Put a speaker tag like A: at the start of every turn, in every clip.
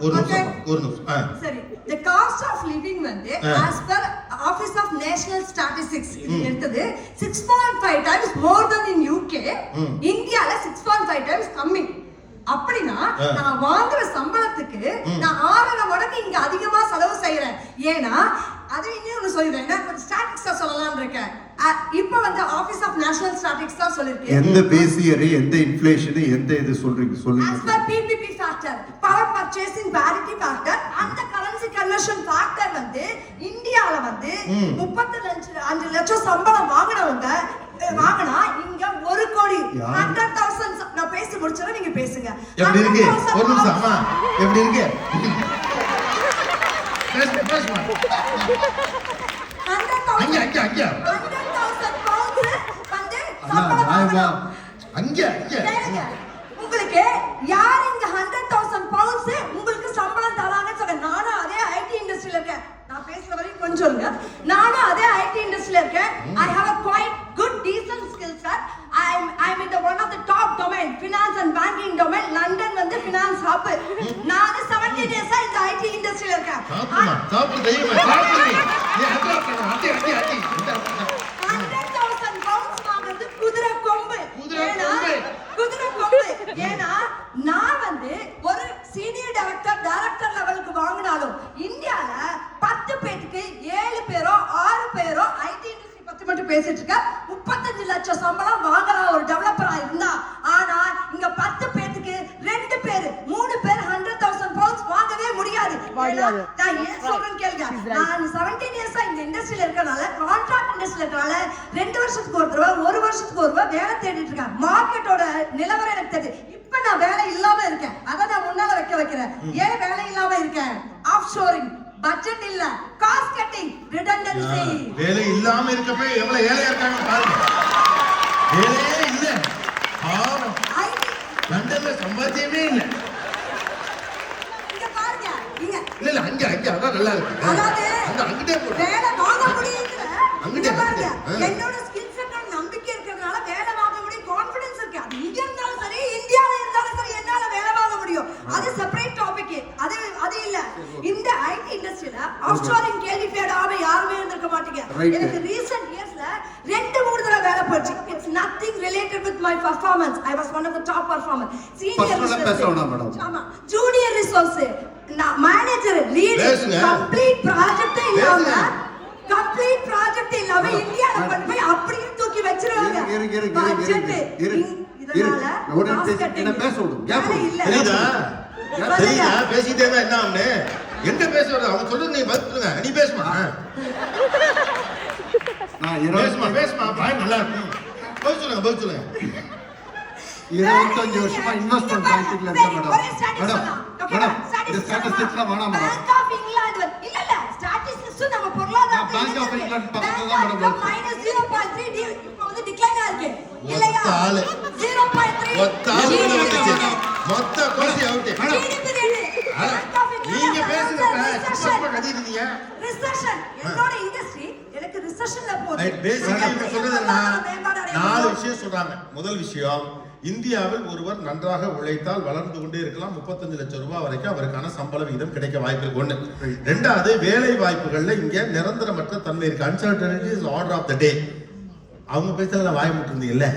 A: ஒரு நிமிஷம்
B: சரி. the cost of living வந்து as per office of national statistics இது எடுத்தது 6.5 times more than in UK. இந்தியால 6.5 times கம்மி. அப்படினா நான் வாங்குற சம்பளத்துக்கு நான் 6.5 மடங்கு இங்க அதிகமா செலவு செய்யறேன். ஏனா அது இன்னொன்னு சொல்றேன். நான் கொஞ்சம் ஸ்டாட்டிஸ்டிக்ஸா சொல்லலாம்னு இருக்கேன். இப்போ வந்து ஆபீஸ் ஆஃப் நேஷனல் ஸ்டாட்டிஸ்டிக்ஸ் தான் சொல்லிருக்கு.
C: எந்த பேஸ் இயர், எந்த இன்ஃப்ளேஷன், எந்த இது சொல்றீங்க சொல்லுங்க.
B: as per PPP factor, power purchasing parity factor, அந்த கரன்சி கன்வர்ஷன் ஃபேக்டர் வந்து இந்தியால வந்து 35 லட்சம் சம்பளம் வாங்குனவங்க வாங்குனா இங்க 1 கோடி 100,000. நான் பேசி முடிச்சறேன், நீங்க பேசுங்க.
A: எப்படி இருக்கு? ஒரு நிமிஷம் அம்மா, எப்படி இருக்கு? பேசுமா. 100,000 pounds வந்து சம்பளம். அங்க உங்களுக்கு யார் இங்க 100,000 pounds உங்களுக்கு சம்பளம் தராங்கன்னு சொல்றேன். நானும் அதே ஐடி இண்டஸ்ட்ரியில இருக்கேன். நான் பேசுற வரைக்கும் கொஞ்சம் சொல்லுங்க. நானும் அதே ஐடி இண்டஸ்ட்ரியில இருக்கேன். I have a quite good decent skill set. I'm in the one of the top domain, finance and banking domain. London வந்து finance hub. நான் 17 years இந்த ஐடி இண்டஸ்ட்ரியில இருக்கேன். சாப்பிடு தெய்வமே சாப்பிடு. நீ அட்டி
B: 100,000 pounds வாங்குறது குதிரை கொம்பு. ஏனா நான் வந்து ஒரு சீனியர் டைரக்டர் லெவலுக்கு வாங்கினாலும் இந்தியால 10 பேருக்கு 7 பேரோ 6 பேரோ ஐடி இண்டஸ்ட்ரி பத்தி மட்டும் பேசிட்டு இருக்க 35 லட்சம் சம்பளம் வாங்கலாம் ஒரு டெவலப்பரா இருந்தா. ஆனா இங்க 10 பேருக்கு 2 பேர் 3 பேர் 100,000 pounds வாங்கவே முடியாது. நான் ஏன் சொல்றேன்னு கேளுங்க. நான் 17 இயர்ஸா இந்த இண்டஸ்ட்ரியில இருக்கறனால, கான்ட்ராக்ட் இண்டஸ்ட்ரியில இருக்கறனால 2 வருஷத்துக்கு ஒரு தடவை 1 வருஷத்துக்கு ஒரு தடவை வேலை தேடிட்டு இருக்கேன். மார்க்கெட்டோட நிலவரம் எனக்கு தெரியுது. இப்ப நான் வேலை இல்லாம இருக்கேன். அத நான் முன்னால வைக்கிறேன். ஏன் வேலை இல்லாம இருக்கேன்? ஆஃப் ஷோரிங், பட்ஜெட் இல்ல, காஸ்ட் கட்டிங், ரிடண்டன்சி.
A: வேலை இல்லாம இருக்கப்ப எவ்வளவு ஏழையா இருக்காங்க பாருங்க. வேலையே இல்ல, பாவம். லண்டன்ல சம்பாத்தியமே இல்ல.
B: இங்க பாருங்க,
A: இல்ல அங்க அதான் நல்லா இருக்கு.
B: அதாவது
A: அங்கடே போ.
B: வேலை வாங்க முடியுதுல.
A: அங்கடே
B: பாருங்க, என்னோட ஸ்கில் செட்ல நம்பிக்கை இருக்கிறதுனால வேலை வாங்க முடியும், கான்ஃபிடன்ஸ் இருக்கு. அது இங்க இருந்தாலும் சரி, இந்தியால இருந்தாலும் சரி, என்னால வேலை வாங்க முடியும். அது செப்பரேட் டாபிக். அது இல்ல. இந்த ஐடி இண்டஸ்ட்ரியில ஆஃப்ஷோரிங் கேள்விப்படாம யாருமே இருந்திருக்க மாட்டீங்க. எனக்கு ரீசன்ட் இயர்ஸ்ல 2-3 தடவை வேலை போச்சு. It's nothing related with my performance. I was one of the top performer. Senior resource, ஆமா, junior resource, manager, lead, complete project இல்லாம இந்தியால கொண்டு போய் அப்படியே தூக்கி வச்சிருவாங்க.
C: என்ன பேச விடுங்க.
A: தெரியுதா? பேசிட்டே தான் என்ன ஆகுது? எங்க பேசுறது? அவங்க சொல்றது நீ பதிலுங்க. நீ பேசுமா. பேசுமா. பாய் நல்லா இருக்கு. பதில் சொல்லுங்க.
C: 25 வருஷமா இன்வெஸ்ட்மென்ட் பேங்கிங்ல இருக்க மேடம். இந்த ஸ்டாட்டிஸ்டிக்ஸ்லாம் வேணாம் மேடம்.
B: பேங்க் ஆஃப் இங்கிலாந்து இல்ல ஸ்டாட்டிஸ்டிக்ஸ் நம்ம பொருளாதார
C: பேங்க் ஆஃப் இங்கிலாந்து பக்கத்துல தான் மேடம்
B: -0.3 இப்போ வந்து டிக்ளைன் ஆயிருக்கு. இல்லையா? 0.3
A: மொத்த கோசி அவுட். நீங்க பேசுங்க. சும்மா கதிக்கிறீங்க.
B: ரிசெஷன் என்னோட இண்டஸ்ட்ரி எனக்கு ரிசெஷன்ல போகுது.
A: ரைட், பேசிக்கலி இவங்க சொல்றதுன்னா 4 விஷயம் சொல்றாங்க. முதல் விஷயம், இந்தியாவில் ஒருவர் நன்றாக உழைத்தால் வளர்ந்து கொண்டே இருக்கலாம். 35 லட்சம் ரூபாய் வரைக்கும் அவருக்கான சம்பள விகிதம் கிடைக்க வாய்ப்பு இருக்கு. 1. 2வது, வேலை வாய்ப்புகள்ல இங்க நிரந்தரமற்ற தன்மை இருக்கு. Uncertainty is order of the day. அவங்க பேசுறதுல வாய் முட்டிருந்தீங்கல்ல,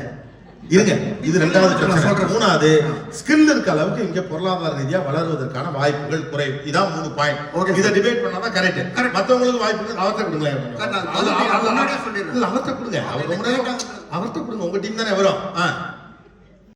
A: இருங்க. இது 2வது பிரச்சனை. 3வது, ஸ்கில் இருக்க அளவுக்கு இங்க பொருளாதார ரீதியா வளருவதற்கான வாய்ப்புகள் குறைவு. இதான் 3 பாயிண்ட். இதை டிபேட் பண்ணாதான் கரெக்ட். மத்தவங்களுக்கு வாய்ப்புகள் அவர்கிட்ட கொடுங்களேன். அவர்கிட்ட கொடுங்க. அவர்கிட்ட கொடுங்க. உங்க டீம் தானே வரும்.